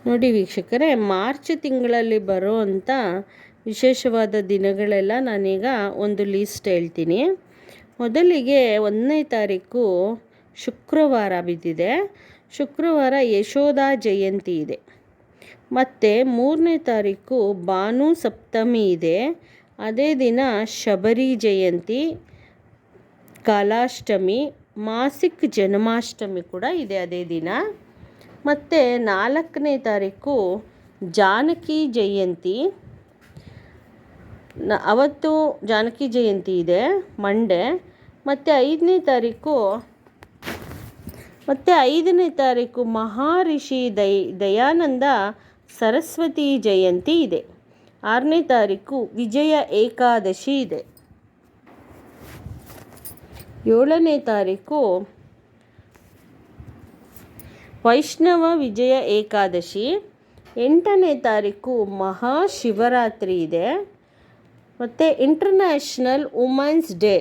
ನೋಡಿ ವೀಕ್ಷಕರೇ, ಮಾರ್ಚ್ ತಿಂಗಳಲ್ಲಿ ಬರೋವಂಥ ವಿಶೇಷವಾದ ದಿನಗಳೆಲ್ಲ ನಾನೀಗ ಒಂದು ಲಿಸ್ಟ್ ಹೇಳ್ತೀನಿ. ಮೊದಲಿಗೆ 1ನೇ ತಾರೀಕು ಶುಕ್ರವಾರ ಬಿದ್ದಿದೆ. ಶುಕ್ರವಾರ ಯಶೋಧ ಜಯಂತಿ ಇದೆ. ಮತ್ತು 3ನೇ ತಾರೀಕು ಭಾನು ಸಪ್ತಮಿ ಇದೆ. ಅದೇ ದಿನ ಶಬರಿ ಜಯಂತಿ, ಕಾಲಾಷ್ಟಮಿ, ಮಾಸಿಕ ಜನ್ಮಾಷ್ಟಮಿ ಕೂಡ ಇದೆ ಅದೇ ದಿನ. ಮತ್ತು 4ನೇ ತಾರೀಕು ಜಾನಕಿ ಜಯಂತಿ, ಅವತ್ತು ಜಾನಕಿ ಜಯಂತಿ ಇದೆ ಮಂಡೇ. ಮತ್ತು 5ನೇ ತಾರೀಕು ಮಹರ್ಷಿ ದಯಾನಂದ ಸರಸ್ವತಿ ಜಯಂತಿ ಇದೆ. 6ನೇ ತಾರೀಕು ವಿಜಯ ಏಕಾದಶಿ ಇದೆ. 7ನೇ ತಾರೀಕು ವೈಷ್ಣವ ವಿಜಯ ಏಕಾದಶಿ. 8ನೇ ತಾರೀಕು ಮಹಾಶಿವರಾತ್ರಿ ಇದೆ. ಮತ್ತು ಇಂಟರ್ನ್ಯಾಷನಲ್ ವುಮೆನ್ಸ್ ಡೇ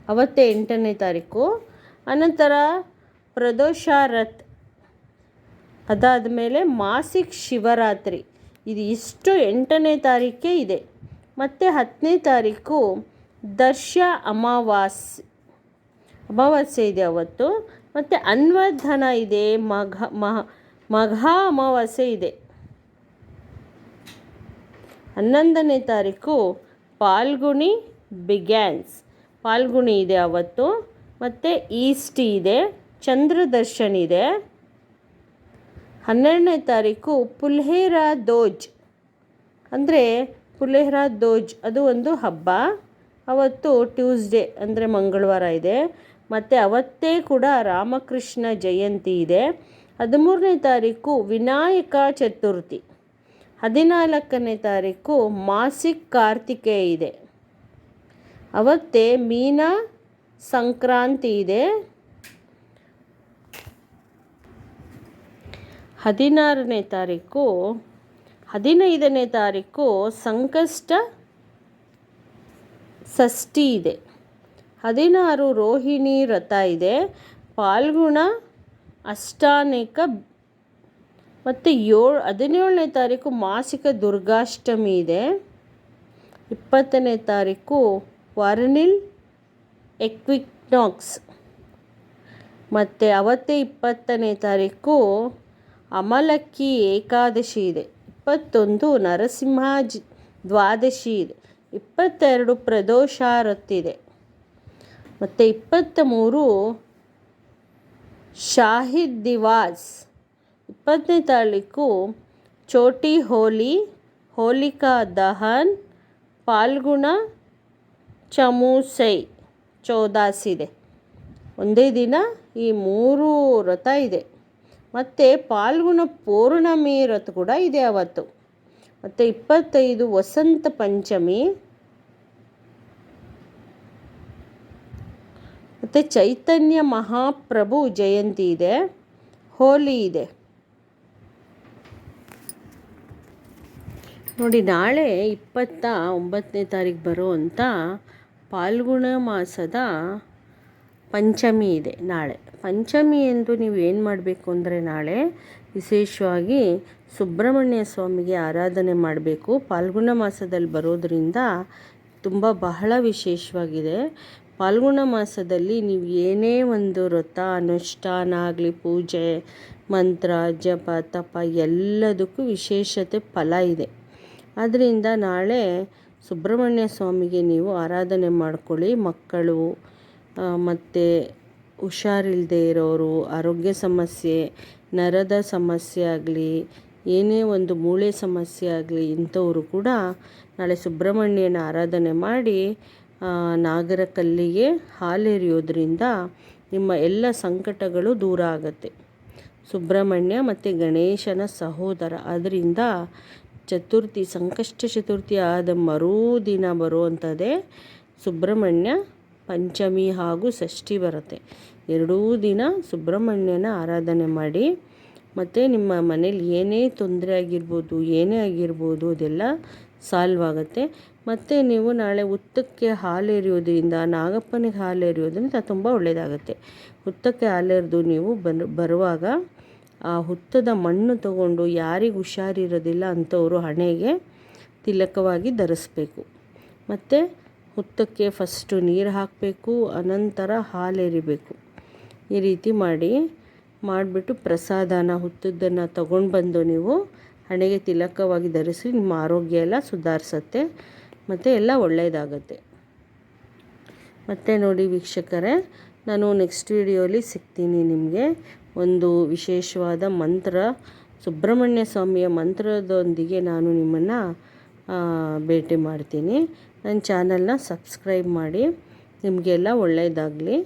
ಅವತ್ತೇ 8ನೇ ತಾರೀಕು. ಅನಂತರ ಪ್ರದೋಷಾರತ್, ಅದಾದ ಮೇಲೆ ಮಾಸಿಕ ಶಿವರಾತ್ರಿ. ಇದು ಇಷ್ಟು 8ನೇ ತಾರೀಕೇ ಇದೆ. ಮತ್ತು 10ನೇ ತಾರೀಕು ದರ್ಶ ಅಮಾವಾಸ್ಯೆ ಇದೆ ಅವತ್ತು. ಮತ್ತು ಅನ್ವರ್ಧನ ಇದೆ, ಮಘ ಅಮಾವಾಸ್ಯೆ ಇದೆ. 11ನೇ ತಾರೀಕು ಫಾಲ್ಗುಣಿ ಫಾಲ್ಗುಣಿ ಇದೆ ಅವತ್ತು. ಮತ್ತು ಈಸ್ಟಿ ಇದೆ, ಚಂದ್ರ ದರ್ಶನ ಇದೆ. 12ನೇ ತಾರೀಕು ಪುಲ್ಹೇರಾ ದೋಜ್ ಅದು ಒಂದು ಹಬ್ಬ. ಅವತ್ತು ಟ್ಯೂಸ್ಡೇ ಅಂದರೆ ಮಂಗಳವಾರ ಇದೆ. ಮತ್ತು ಅವತ್ತೇ ಕೂಡ ರಾಮಕೃಷ್ಣ ಜಯಂತಿ ಇದೆ. 13ನೇ ತಾರೀಕು ವಿನಾಯಕ ಚತುರ್ಥಿ. 14ನೇ ತಾರೀಕು ಮಾಸಿಕ ಕಾರ್ತಿಕೇಯ ಇದೆ. ಅವತ್ತೇ ಮೀನ ಸಂಕ್ರಾಂತಿ ಇದೆ. 15ನೇ ತಾರೀಕು ಸಂಕಷ್ಟ ಷಷ್ಠಿ ಇದೆ. 16 ರೋಹಿಣಿ ವ್ರತ ಇದೆ. ಫಾಲ್ಗುಣ ಅಷ್ಟಾನೇಕ. ಮತ್ತು 17ನೇ ತಾರೀಕು ಮಾಸಿಕ ದುರ್ಗಾಷ್ಟಮಿ ಇದೆ. 20ನೇ ತಾರೀಕು ವಾರನಿಲ್ ಎಕ್ವಿನಾಕ್ಸ್. ಮತ್ತು ಅವತ್ತೇ 20ನೇ ತಾರೀಕು ಅಮಲಕ್ಕಿ ಏಕಾದಶಿ ಇದೆ. 21 ನರಸಿಂಹ ದ್ವಾದಶಿ ಇದೆ. 22 ಪ್ರದೋಷಾರತ್ತಿದೆ. ಮತ್ತು 23 ಶಾಹಿದ್ ದಿವಾಸ್. 20ನೇ ತಾರೀಕು ಚೋಟಿ ಹೋಲಿಕಾ ದಹನ್, ಫಾಲ್ಗುಣ ಚಮೂಸೈ ಚೌದಾಸ್ ಇದೆ. ಒಂದೇ ದಿನ ಈ 3 ವ್ರತ ಇದೆ. ಮತ್ತು ಫಾಲ್ಗುಣ ಪೌರ್ಣಮಿ ವ್ರತ ಕೂಡ ಇದೆ ಅವತ್ತು. ಮತ್ತು 25 ವಸಂತ ಪಂಚಮಿ. ಮತ್ತು ಚೈತನ್ಯ ಮಹಾಪ್ರಭು ಜಯಂತಿ ಇದೆ, ಹೋಲಿ ಇದೆ. ನೋಡಿ, ನಾಳೆ 29ನೇ ತಾರೀಕು ಬರುವಂಥ ಫಾಲ್ಗುಣ ಮಾಸದ ಪಂಚಮಿ ಇದೆ. ನಾಳೆ ಪಂಚಮಿ ಎಂದು ನೀವು ಏನು ಮಾಡಬೇಕು ಅಂದರೆ, ನಾಳೆ ವಿಶೇಷವಾಗಿ ಸುಬ್ರಹ್ಮಣ್ಯ ಸ್ವಾಮಿಗೆ ಆರಾಧನೆ ಮಾಡಬೇಕು. ಫಾಲ್ಗುಣ ಮಾಸದಲ್ಲಿ ಬರೋದರಿಂದ ಬಹಳ ವಿಶೇಷವಾಗಿದೆ. ಫಾಲ್ಗುಣ ಮಾಸದಲ್ಲಿ ನೀವು ಏನೇ ಒಂದು ವ್ರತ ಅನುಷ್ಠಾನ ಆಗಲಿ, ಪೂಜೆ, ಮಂತ್ರ, ಜಪ, ತಪ ಎಲ್ಲದಕ್ಕೂ ವಿಶೇಷತೆ ಫಲ ಇದೆ. ಆದ್ದರಿಂದ ನಾಳೆ ಸುಬ್ರಹ್ಮಣ್ಯ ಸ್ವಾಮಿಗೆ ನೀವು ಆರಾಧನೆ ಮಾಡ್ಕೊಳ್ಳಿ. ಮಕ್ಕಳು ಮತ್ತು ಹುಷಾರಿಲ್ಲದೆ ಇರೋರು, ಆರೋಗ್ಯ ಸಮಸ್ಯೆ, ನರದ ಸಮಸ್ಯೆ ಆಗಲಿ, ಏನೇ ಒಂದು ಮೂಳೆ ಸಮಸ್ಯೆ ಆಗಲಿ, ಇಂಥವರು ಕೂಡ ನಾಳೆ ಸುಬ್ರಹ್ಮಣ್ಯನ ಆರಾಧನೆ ಮಾಡಿ ನಾಗರ ಕಲ್ಲಿಗೆ ಹಾಲೆರೆಯೋದ್ರಿಂದ ನಿಮ್ಮ ಎಲ್ಲ ಸಂಕಟಗಳು ದೂರ ಆಗುತ್ತೆ. ಸುಬ್ರಹ್ಮಣ್ಯ ಮತ್ತು ಗಣೇಶನ ಸಹೋದರ. ಆದ್ದರಿಂದ ಚತುರ್ಥಿ, ಸಂಕಷ್ಟ ಚತುರ್ಥಿ ಆದ ಮರುದಿನ ಬರುವಂಥದ್ದೇ ಸುಬ್ರಹ್ಮಣ್ಯ ಪಂಚಮಿ ಹಾಗೂ ಷಷ್ಠಿ ಬರುತ್ತೆ. 2 ದಿನ ಸುಬ್ರಹ್ಮಣ್ಯನ ಆರಾಧನೆ ಮಾಡಿ. ಮತ್ತು ನಿಮ್ಮ ಮನೇಲಿ ಏನೇ ತೊಂದರೆ ಆಗಿರ್ಬೋದು, ಏನೇ ಆಗಿರ್ಬೋದು, ಅದೆಲ್ಲ ಸಾಲ್ವ್ ಆಗುತ್ತೆ. ಮತ್ತು ನೀವು ನಾಳೆ ಹುತ್ತಕ್ಕೆ ಹಾಲೆರೆಯೋದ್ರಿಂದ, ನಾಗಪ್ಪನಿಗೆ ಹಾಲೆರೆಯೋದ್ರಿಂದ ತುಂಬ ಒಳ್ಳೆಯದಾಗುತ್ತೆ. ಹುತ್ತಕ್ಕೆ ಹಾಲೆರೆದು ನೀವು ಬರುವಾಗ ಆ ಹುತ್ತದ ಮಣ್ಣು ತಗೊಂಡು ಯಾರಿಗೆ ಹುಷಾರಿರೋದಿಲ್ಲ ಅಂಥವರು ಹಣೆಗೆ ತಿಲಕವಾಗಿ ಧರಿಸ್ಬೇಕು. ಮತ್ತು ಹುತ್ತಕ್ಕೆ ಫಸ್ಟು ನೀರು ಹಾಕಬೇಕು, ಅನಂತರ ಹಾಲು ಎರಿಬೇಕು. ಈ ರೀತಿ ಮಾಡಿಬಿಟ್ಟು ಪ್ರಸಾದನ ಹುತ್ತದನ್ನು ತಗೊಂಡು ಬಂದು ನೀವು ಹಣೆಗೆ ತಿಲಕವಾಗಿ ಧರಿಸಿ ನಿಮ್ಮ ಆರೋಗ್ಯ ಎಲ್ಲ ಸುಧಾರಿಸತ್ತೆ ಮತ್ತು ಎಲ್ಲ ಒಳ್ಳೆಯದಾಗತ್ತೆ. ಮತ್ತು ನೋಡಿ ವೀಕ್ಷಕರೇ, ನಾನು ನೆಕ್ಸ್ಟ್ ವಿಡಿಯೋಲಿ ಸಿಗ್ತೀನಿ ನಿಮಗೆ ಒಂದು ವಿಶೇಷವಾದ ಮಂತ್ರ, ಸುಬ್ರಹ್ಮಣ್ಯ ಸ್ವಾಮಿಯ ಮಂತ್ರದೊಂದಿಗೆ ನಾನು ನಿಮ್ಮನ್ನು ಭೇಟಿ ಮಾಡ್ತೀನಿ. ನನ್ನ ಚಾನಲ್ನ ಸಬ್ಸ್ಕ್ರೈಬ್ ಮಾಡಿ. ನಿಮಗೆಲ್ಲ ಒಳ್ಳೆಯದಾಗಲಿ.